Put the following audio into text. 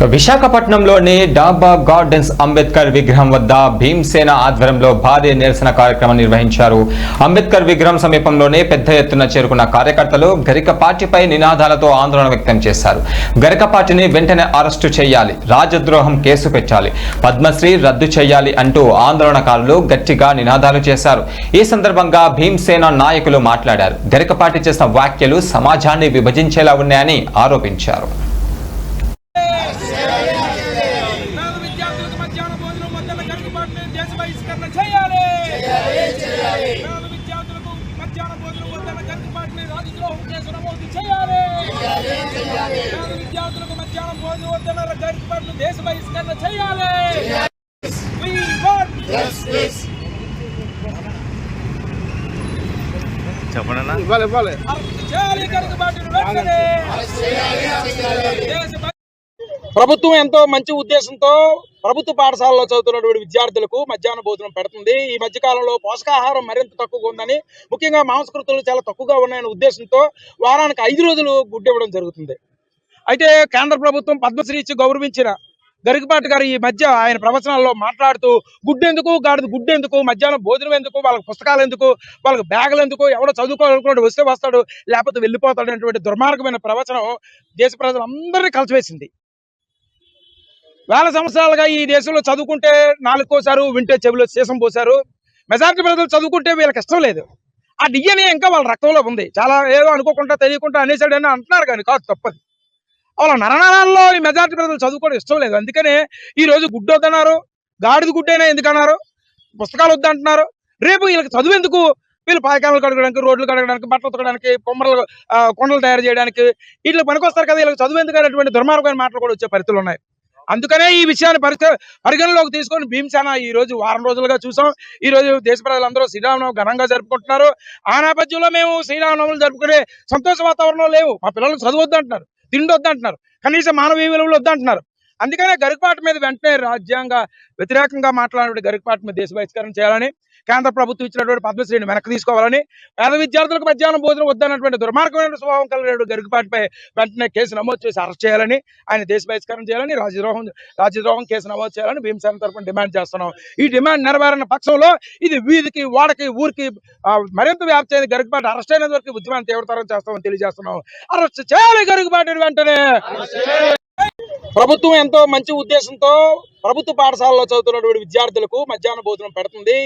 విశాఖపట్నంలోని డాబా గార్డెన్స్ అంబేద్కర్ విగ్రహం వద్ద భీమసేన ఆధ్వర్యంలో భారీ నిరసన కార్యక్రమం నిర్వహించారు. అంబేద్కర్ విగ్రహం సమీపంలోనే పెద్ద ఎత్తున చేరుకున్న కార్యకర్తలు గరికపాటిపై నినాదాలతో ఆందోళన వ్యక్తం చేశారు. గరికపాటిని వెంటనే అరెస్టు చేయాలి, రాజద్రోహం కేసు పెట్టాలి, పద్మశ్రీ రద్దు చేయాలి అంటూ ఆందోళనకారులు గట్టిగా నినాదాలు చేశారు. ఈ సందర్భంగా భీమసేన నాయకులు మాట్లాడారు. గరికపాటి చేసిన వ్యాఖ్యలు సమాజాన్ని విభజించేలా ఉన్నాయని ఆరోపించారు. ప్రభుత్వం ఎంతో మంచి ఉద్దేశంతో ప్రభుత్వ పాఠశాలలో చదువుతున్నటువంటి విద్యార్థులకు మధ్యాహ్న భోజనం పెడుతుంది. ఈ మధ్య కాలంలో పోషకాహారం మరింత తక్కువగా ఉందని, ముఖ్యంగా మాంసకృతులు చాలా తక్కువగా ఉన్నాయనే ఉద్దేశంతో వారానికి 5 రోజులు గుడ్డు ఇవ్వడం జరుగుతుంది. అయితే కేంద్ర ప్రభుత్వం పద్మశ్రీ ఇచ్చి గౌరవించిన గరికపాటి గారు ఈ మధ్య ఆయన ప్రవచనాల్లో మాట్లాడుతూ గుడ్డెందుకు, గాడిద గుడ్డెందుకు, మధ్యాహ్నం భోజనం ఎందుకు, వాళ్ళకి పుస్తకాలు ఎందుకు, వాళ్ళకి బ్యాగులు ఎందుకు, ఎవడో చదువుకోవాలనుకుంటే వస్తే వస్తాడు లేకపోతే వెళ్ళిపోతాడు అనేటువంటి దుర్మార్గమైన ప్రవచనం దేశ ప్రజలందరినీ కలిసివేసింది. వేల సంవత్సరాలుగా ఈ దేశంలో చదువుకుంటే నాలుగు కోసారు, వింటే చెవిలో సీసం పోసారు. మెజారిటీ ప్రజలు చదువుకుంటే వీళ్ళకి ఇష్టం లేదు. ఆ డిఎన్ఏ ఇంకా వాళ్ళ రక్తంలో ఉంది. చాలా ఏదో అనుకోకుండా తెలియకుండా అనేసాడని అంటున్నారు, కానీ కాదు, తప్పది. వాళ్ళ నరనరాల్లో ఈ మెజారిటీ ప్రజలు చదువుకోవడం ఇష్టం లేదు. అందుకనే ఈ రోజు గుడ్డు వద్దన్నారు, గాడిద గుడ్డైనా ఎందుకన్నారు, పుస్తకాలు వద్దంటున్నారు. రేపు వీళ్ళకి చదువు ఎందుకు? వీళ్ళు పాయకాలు కడగడానికి, రోడ్లు కడగడానికి, బట్టలు ఉతకడానికి, కొండలు తయారు చేయడానికి వీళ్ళు పనికొస్తారు కదా. వీళ్ళకి చదువు ఎందుకు అనేటువంటి దుర్మార్గమైన మాటలు కూడా వచ్చే పరిస్థితులు ఉన్నాయి. అందుకనే ఈ విషయాన్ని పరిగణలోకి తీసుకొని భీమసేన ఈ రోజు వారం రోజులుగా చూసాం. ఈ రోజు దేశ ప్రజలందరూ శ్రీరామనవమి ఘనంగా జరుపుకుంటున్నారు. ఆ నేపథ్యంలో మేము శ్రీరామనవములు జరుపుకునే సంతోష వాతావరణం లేవు. మా పిల్లలు చదువు వద్దంటున్నారు, తిండి వద్దంటున్నారు, కనీసం మానవీయ విలువలు వద్దంటున్నారు. అందుకనే గరికపాటి మీద వెంటనే రాజ్యాంగ వ్యతిరేకంగా మాట్లాడినటువంటి గరికపాటి మీద దేశ బహిష్కరణ చేయాలని, కేంద్ర ప్రభుత్వం ఇచ్చినటువంటి పద్మశ్రీని వెనక్కి తీసుకోవాలని, పేద విద్యార్థులకు మధ్యాహ్నం భోజనం వద్దన్నటువంటి దుర్మార్గమైన స్వభావం కలిగిన గరికపాటిపై వెంటనే కేసు నమోదు చేసి అరెస్ట్ చేయాలని, ఆయన దేశ బహిష్కరణ చేయాలని, రాజద్రోహం కేసు నమోదు చేయాలని భీమసేన తరఫున డిమాండ్ చేస్తున్నాం. ఈ డిమాండ్ నెరవేరిన పక్షంలో ఇది వీధికి, వాడకి, ఊరికి మరింత వ్యాప్తి అయింది. గరికపాటి అరెస్ట్ అయినంత వరకు ఉద్యమాన్ని తీవ్రతరం చేస్తామని తెలియజేస్తున్నాం. అరెస్ట్ చేయాలి గరికపాటిని వెంటనే. ప్రభుత్వం ఎంతో మంచి ఉద్దేశంతో ప్రభుత్వ పాఠశాలలో చదువుతున్నటువంటి విద్యార్థులకు మధ్యాహ్న భోజనం పెడుతుంది.